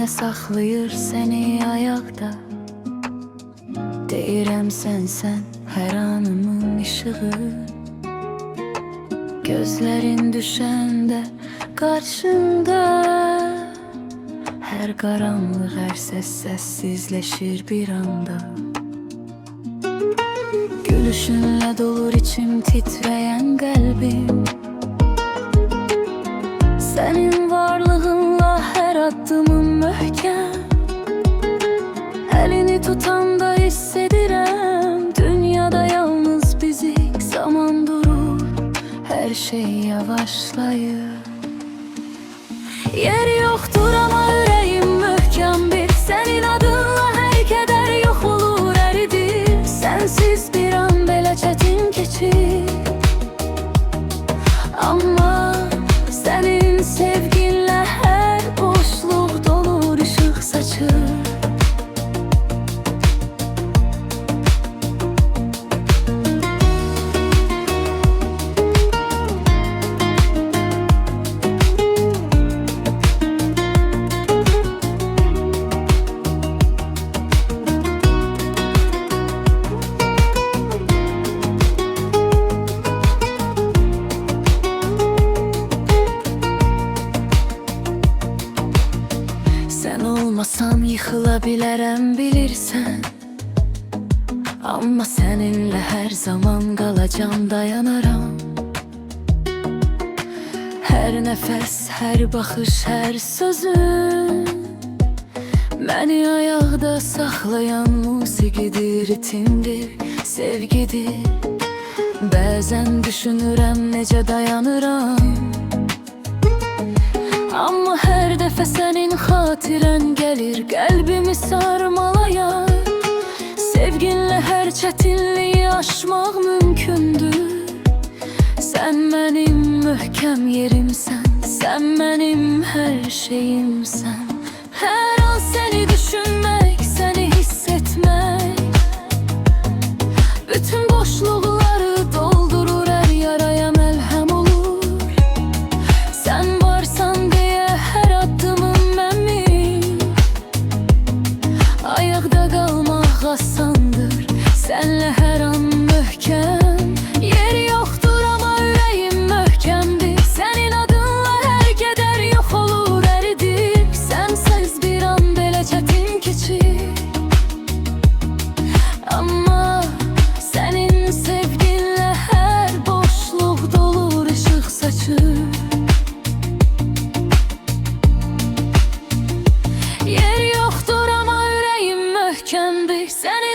Nə saxlayır səni ayaqda? Deyirəm sənsən hər anımın işığı. Gözlərin düşəndə qarşında hər qaranlıq, hər səs səssizləşir bir anda. Gülüşünlə dolur içim, titrəyən qəlbim. Sənin varlığınla hər addımım möhkəm. Əlini tutanda hiss edirəm, dünyada yalnız bizik. Zaman durur, hər şey yavaşlayır. Yer yoxdur amma ürəyim möhkəm bir. Sənin adınla hər kədər yox olur, əridir. Sənsiz bir an belə çətin keçir. Amma sənin sevginlə hər boşluq dolur, işıq saçır. Sən olmasan yıxıla bilərəm, bilirsən. Amma səninlə hər zaman qalacam, dayanaram. Hər nəfəs, hər baxış, hər sözün məni ayaqda saxlayan musiqidir, ritimdir, sevgidir. Bəzən düşünürəm necə dayanıram. Amma hər dəfə sənin xatirən gəlir, qəlbimi sarmalayar. Sevginlə hər çətinliyi aşmaq mümkündür. Sən mənim möhkəm yerimsən, sən mənim hər şeyimsən. Hər an səni düşünmək, səni hiss etmək bütün boşluqları doldurur, hər yaraya məlhəm olur. Sən varsan deyə hər addımım əmin. Ayaqda qalmaq asandır, sənlə hər an möhkəm. Yer yoxdur amma ürəyim möhkəmdir. Sənin adınla hər kədər yox olur, əridir. Sənsiz bir an belə çətin keçir. Amma sənin sevginlə hər boşluq dolur, işıq saçır. Yer yoxdur amma ürəyim möhkəmdir. Sənin